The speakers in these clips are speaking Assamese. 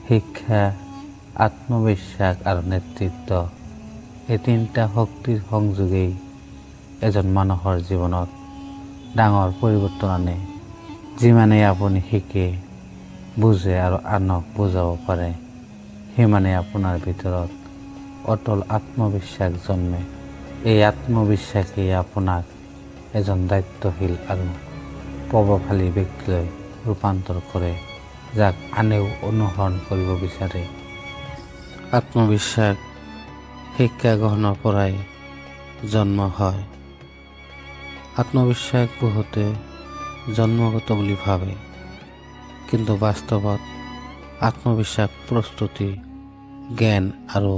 শিক্ষা, আত্মবিশ্বাস আৰু নেতৃত্ব এই তিনিটা শক্তিৰ সংযোগেই এজন মানুহৰ জীৱনত ডাঙৰ পৰিৱৰ্তন আনে। যিমানেই আপুনি শিকে, বুজে আৰু আনক বুজাব পাৰে, সিমানেই আপোনাৰ ভিতৰত অটল আত্মবিশ্বাস জন্মে। এই আত্মবিশ্বাসেই আপোনাক এজন দায়িত্বশীল আৰু প্ৰভাৱশালী ব্যক্তিলৈ ৰূপান্তৰ কৰে, যাক আনেও অনুসৰণ কৰিব বিচাৰে। আত্মবিশ্বাস শিক্ষা গ্ৰহণৰ পৰাই জন্ম হয়। আত্মবিশ্বাস বহুতে জন্মগত বুলি ভাবে, কিন্তু বাস্তৱত আত্মবিশ্বাস প্ৰস্তুতি, জ্ঞান আৰু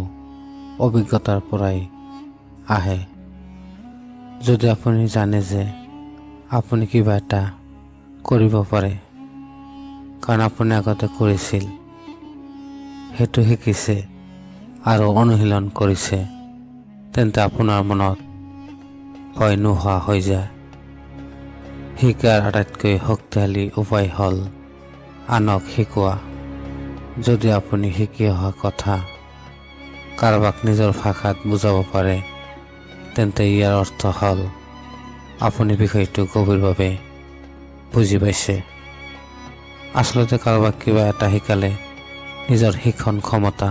অভিজ্ঞতাৰ পৰাই আহে। যদি আপুনি জানে যে আপুনি কিবা এটা কৰিব পাৰে, কাৰণ আপুনি আগতে কৰিছিল, সেইটো শিকিছে আৰু অনুশীলন কৰিছে, তেন্তে আপোনাৰ মনত ভয় নোহোৱা হৈ যায়। শিকাৰ আটাইতকৈ শক্তিশালী উপায় হ'ল আনক শিকোৱা। যদি আপুনি শিকি অহা কথা কাৰোবাক নিজৰ ভাষাত বুজাব পাৰে, তেন্তে ইয়াৰ অৰ্থ হ'ল আপুনি বিষয়টো গভীৰভাৱে বুজি পাইছে। আচলতে কাৰোবাক কিবা এটা শিকালে নিজৰ শিক্ষণ ক্ষমতা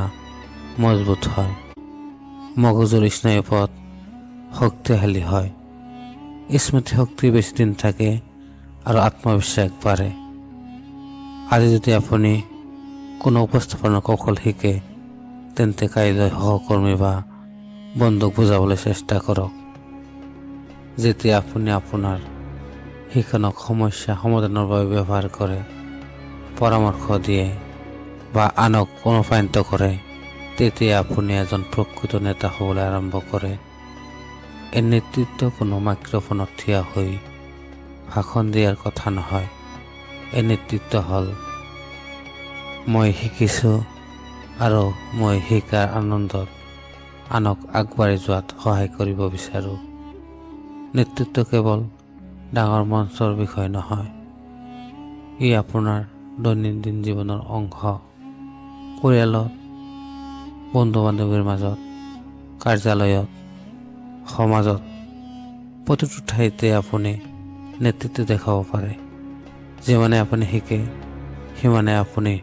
মজবুত হয়, মগজুৰ স্নায়ুপথ শক্তিশালী হয়, স্মৃতি শক্তি বেছিদিন থাকে আৰু আত্মবিশ্বাস বাঢ়ে। আজি যদি আপুনি কোনো উপস্থাপনৰ কৌশল শিকে, তেন্তে কাইলৈ সহকৰ্মী বা বন্ধুক বুজাবলৈ চেষ্টা কৰক। যেতিয়া আপুনি আপোনাৰ শিক্ষণক সমস্যা সমাধানৰ বাবে ব্যৱহাৰ কৰে, পৰামৰ্শ দিয়ে বা আনক অনুপ্ৰাণিত কৰে, তেতিয়া আপুনি এজন প্ৰকৃত নেতা হ'বলৈ আৰম্ভ কৰে। এই নেতৃত্ব কোনো মাইক্ৰফোনত থিয় হৈ ভাষণ দিয়াৰ কথা নহয়। এই নেতৃত্ব হ'ল মই শিকিছোঁ আৰু মই শিকাৰ আনন্দত আনক আগবাঢ়ি যোৱাত সহায় কৰিব বিচাৰোঁ। নেতৃত্ব কেৱল ডাঙৰ মঞ্চৰ বিষয় নহয়, ই আপোনাৰ দৈনন্দিন জীৱনৰ অংশ। পৰিয়ালত, বন্ধু বান্ধৱীৰ মাজত, কাৰ্যালয়ত, সমাজত, প্ৰতিটো ঠাইতে আপুনি নেতৃত্ব দেখাব পাৰে। যিমানে আপুনি শিকে, সিমানে আপুনি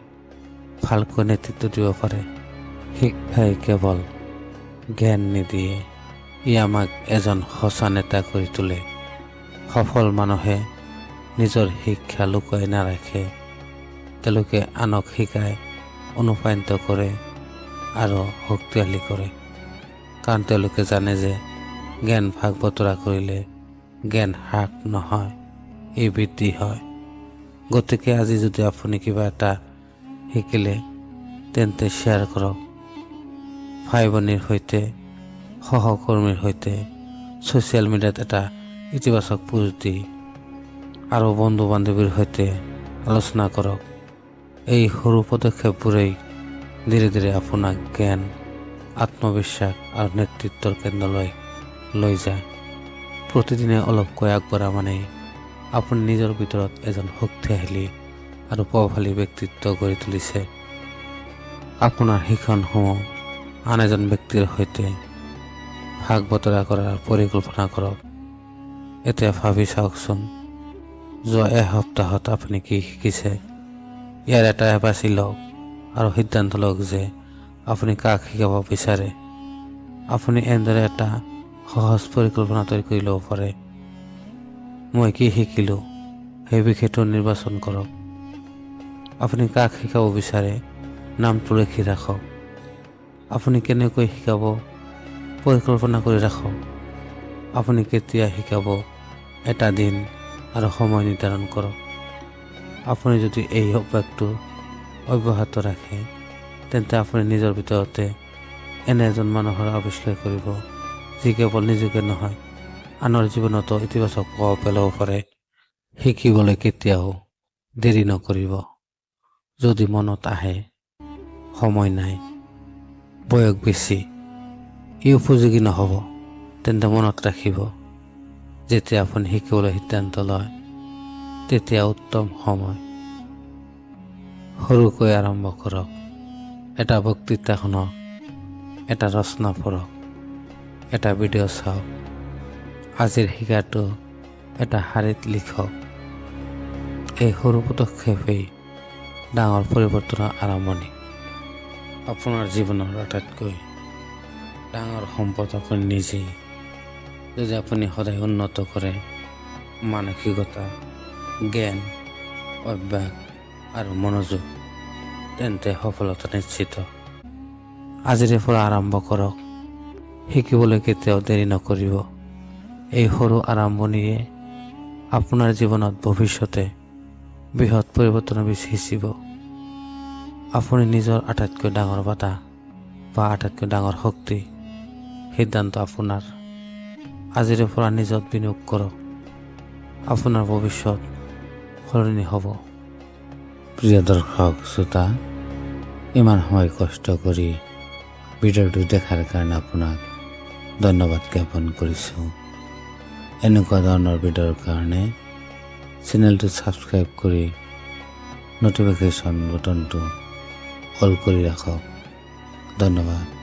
ভালকৈ নেতৃত্ব দিব পাৰে। শিক্ষাই কেৱল জ্ঞান নিদিয়ে, ই আমাক এজন সঁচা নেতা কৰি তোলে। সফল মানুহে নিজৰ শিক্ষা লুকুৱাই নাৰাখে। তেওঁলোকে আনক শিকায়, অনুপ্ৰাণিত কৰে আৰু শক্তিশালী কৰে, কাৰণ তেওঁলোকে জানে যে জ্ঞান ভাগ বতৰা কৰিলে জ্ঞান হ্ৰাস নহয়, ই বৃদ্ধি হয়। গতিকে আজি যদি আপুনি কিবা এটা শিকিলে, তেন্তে শ্বেয়াৰ কৰক। ভাই ভনীৰ সৈতে, সহকৰ্মীৰ সৈতে, ছ'চিয়েল মিডিয়াত এটা ইতিবাচক পোষ্ট দি আৰু বন্ধু বান্ধৱীৰ সৈতে আলোচনা কৰক। এই সৰু পদক্ষেপবোৰেই ধীৰে ধীৰে আপোনাক জ্ঞান, আত্মবিশ্বাস আৰু নেতৃত্বৰ কেন্দ্ৰলৈ লৈ যায়। প্ৰতিদিনে অলপকৈ আগবঢ়া মানেই আপুনি নিজৰ ভিতৰত এজন শক্তিশালী আৰু প্ৰভাৱশালী ব্যক্তিত্ব গঢ়ি তুলিছে। আপোনাৰ শিক্ষণসমূহ আন এজন ব্যক্তিৰ সৈতে ভাগ বতৰা কৰাৰ পৰিকল্পনা কৰক। এতিয়া ভাবি চাওকচোন, যোৱা এসপ্তাহত আপুনি কি শিকিছে। ইয়াৰ এটা বাছি লওক আৰু সিদ্ধান্ত লওক যে আপুনি কাক শিকাব বিচাৰে। আপুনি এনেদৰে এটা সহজ পৰিকল্পনা তৈয়াৰ কৰি ল'ব পাৰে। মই কি শিকিলোঁ সেই বিষয়টো নিৰ্বাচন কৰক। আপুনি কাক শিকাব বিচাৰে, নামটো লিখি ৰাখক। আপুনি কেনেকৈ শিকাব, পৰিকল্পনা কৰি ৰাখক। আপুনি কেতিয়া শিকাব, এটা দিন আৰু সময় নিৰ্ধাৰণ কৰক। আপুনি যদি এই অভ্যাসটো অব্যাহত ৰাখে, তেন্তে আপুনি নিজৰ ভিতৰতে এনে এজন মানুহৰ আৱিষ্কাৰ কৰিব, যি কেৱল নিজকে নহয়, আনৰ জীৱনতো ইতিবাচক প্ৰভাৱ পেলাব পাৰে। শিকিবলৈ কেতিয়াও দেৰি নকৰিব। যদি মনত আহে সময় নাই, বয়স বেছি, ই উপযোগী নহ'ব, তেন্তে মনত ৰাখিব, যেতিয়া আপুনি শিকিবলৈ সিদ্ধান্ত লয়, তেতিয়া উত্তম সময়। সৰুকৈ আৰম্ভ কৰক। এটা বক্তৃতা শুনক, এটা ৰচনা পঢ়ক, এটা ভিডিঅ' চাওক, আজিৰ শিকাটো এটা শাৰীত লিখক। এই সৰু পদক্ষেপেই ডাঙৰ পৰিৱৰ্তনৰ আৰম্ভণি। আপোনাৰ জীৱনৰ আটাইতকৈ ডাঙৰ সম্পদ আপুনি নিজেই। যদি আপুনি সদায় উন্নত কৰে মানসিকতা, জ্ঞান, অভ্যাস আৰু মনোযোগ, তেন্তে সফলতা নিশ্চিত। আজিৰে পৰা আৰম্ভ কৰক। শিকিবলৈ কেতিয়াও দেৰি নকৰিব। এই সৰু আৰম্ভণিয়ে আপোনাৰ জীৱনত ভৱিষ্যতে বৃহৎ পৰিৱৰ্তন সিঁচিব। আপুনি নিজৰ আটাইতকৈ ডাঙৰ বাধা বা আটাইতকৈ ডাঙৰ শক্তি, সিদ্ধান্ত আপোনাৰ। আজিৰে পৰা নিজত বিনিয়োগ কৰক। আপোনাৰ ভৱিষ্যত সলনি হ'ব। প্ৰিয় দৰ্শক শ্ৰোতা, ইমান সময় কষ্ট কৰি ভিডিঅ'টো দেখাৰ কাৰণে আপোনাক ধন্যবাদ জ্ঞাপন কৰিছোঁ। এনেকুৱা ধৰণৰ ভিডিঅ'ৰ কাৰণে চেনেলটো ছাবস্ক্ৰাইব কৰি ন'টিফিকেশ্যন বটনটো অল কৰি ৰাখক। ধন্যবাদ।